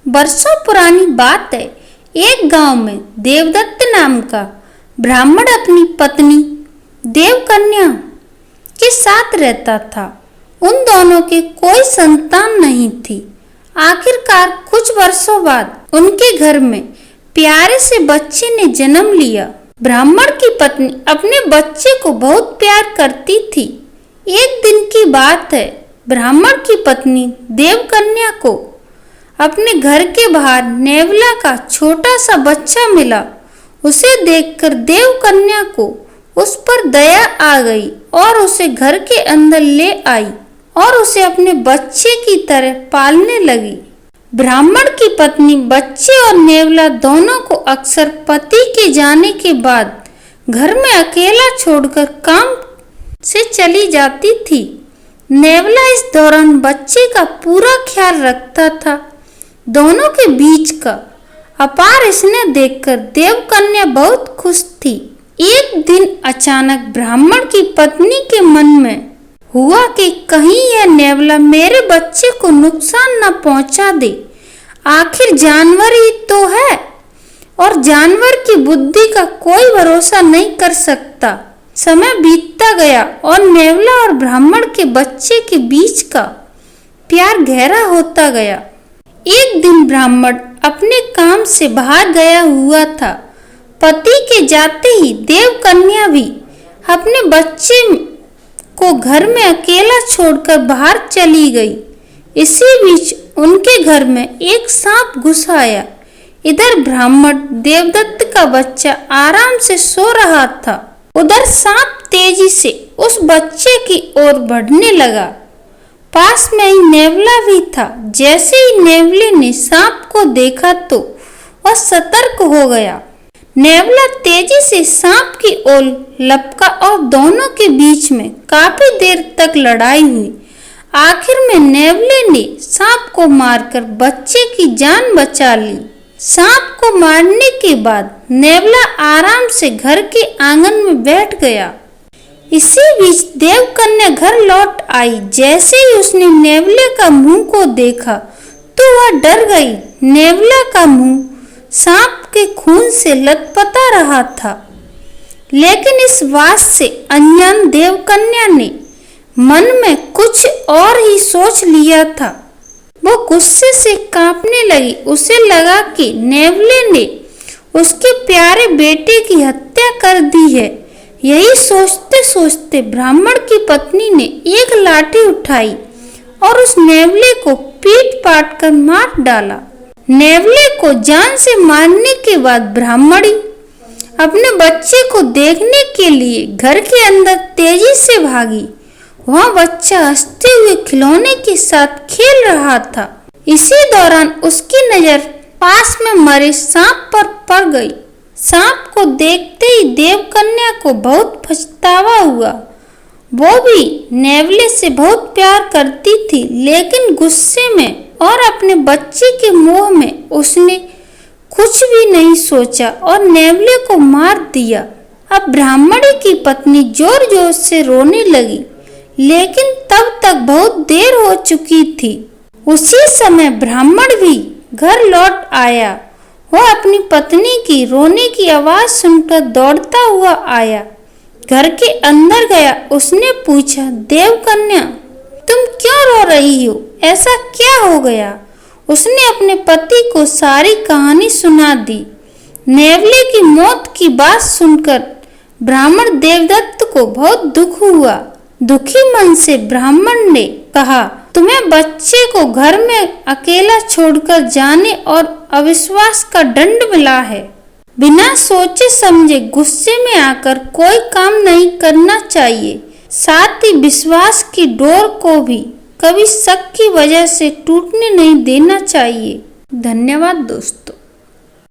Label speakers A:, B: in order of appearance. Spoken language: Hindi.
A: वर्षों पुरानी बात है। एक गांव में देवदत्त नाम का ब्राह्मण अपनी पत्नी देवकन्या के साथ रहता था। उन दोनों के कोई संतान नहीं थी। आखिरकार कुछ वर्षों बाद उनके घर में प्यारे से बच्चे ने जन्म लिया। ब्राह्मण की पत्नी अपने बच्चे को बहुत प्यार करती थी। एक दिन की बात है, ब्राह्मण की पत्नी देवकन्या को अपने घर के बाहर नेवला का छोटा सा बच्चा मिला। उसे देखकर देवकन्या को उस पर दया आ गई और उसे घर के अंदर ले आई और उसे अपने बच्चे की तरह पालने लगी। ब्राह्मण की पत्नी बच्चे और नेवला दोनों को अक्सर पति के जाने के बाद घर में अकेला छोड़कर काम से चली जाती थी। नेवला इस दौरान बच्चे का पूरा ख्याल रखता था। दोनों के बीच का अपार स्नेह देखकर देवकन्या बहुत खुश थी। एक दिन अचानक ब्राह्मण की पत्नी के मन में हुआ कि कहीं यह नेवला मेरे बच्चे को नुकसान न पहुंचा दे। आखिर जानवर ही तो है और जानवर की बुद्धि का कोई भरोसा नहीं कर सकता। समय बीतता गया और नेवला और ब्राह्मण के बच्चे के बीच का प्यार गहरा होता गया। एक दिन ब्राह्मण अपने काम से बाहर गया हुआ था। पति के जाते ही देवकन्या भी अपने बच्चे को घर में अकेला छोड़कर बाहर चली गई। इसी बीच उनके घर में एक सांप घुस आया। इधर ब्राह्मण देवदत्त का बच्चा आराम से सो रहा था, उधर सांप तेजी से उस बच्चे की ओर बढ़ने लगा। पास में ही नेवला भी था। जैसे ही नेवले ने सांप को देखा तो वह सतर्क हो गया। नेवला तेजी से सांप की ओर लपका और दोनों के बीच में काफी देर तक लड़ाई हुई। आखिर में नेवले ने सांप को मारकर बच्चे की जान बचा ली। सांप को मारने के बाद नेवला आराम से घर के आंगन में बैठ गया। इसी बीच देवकन्या घर लौट आई। जैसे ही उसने नेवले का मुंह को देखा तो वह डर गई। नेवला का मुंह सांप के खून से लथपथा रहा था, लेकिन इस बात से अनजान देवकन्या ने मन में कुछ और ही सोच लिया था। वो गुस्से से कांपने लगी। उसे लगा कि नेवले ने उसके प्यारे बेटे की हत्या कर दी है। यही सोचते सोचते ब्राह्मण की पत्नी ने एक लाठी उठाई और उस नेवले को पीट पाट कर मार डाला। नेवले को जान से मारने के बाद ब्राह्मणी अपने बच्चे को देखने के लिए घर के अंदर तेजी से भागी। वहाँ बच्चा हंसते हुए खिलौने के साथ खेल रहा था। इसी दौरान उसकी नजर पास में मरे सांप पर पड़ गई। सांप को देखते ही देवकन्या को बहुत पछतावा हुआ। वो भी नेवले से बहुत प्यार करती थी, लेकिन गुस्से में और अपने बच्चे के मोह में उसने कुछ भी नहीं सोचा और नेवले को मार दिया। अब ब्राह्मणी की पत्नी जोर जोर से रोने लगी, लेकिन तब तक बहुत देर हो चुकी थी। उसी समय ब्राह्मण भी घर लौट आया। वह अपनी पत्नी की रोने की आवाज सुनकर दौड़ता हुआ आया। घर के अंदर गया। उसने पूछा, देवकन्या तुम क्यों रो रही हो? ऐसा क्या हो गया? उसने अपने पति को सारी कहानी सुना दी। नेवले की मौत की बात सुनकर ब्राह्मण देवदत्त को बहुत दुख हुआ। दुखी मन से ब्राह्मण ने कहा, तुम्हें बच्चे को घर में अकेला छोड़कर जाने और अविश्वास का दंड मिला है। बिना सोचे समझे गुस्से में आकर कोई काम नहीं करना चाहिए। साथ ही विश्वास की डोर को भी कभी शक की वजह से टूटने नहीं देना चाहिए। धन्यवाद दोस्तों।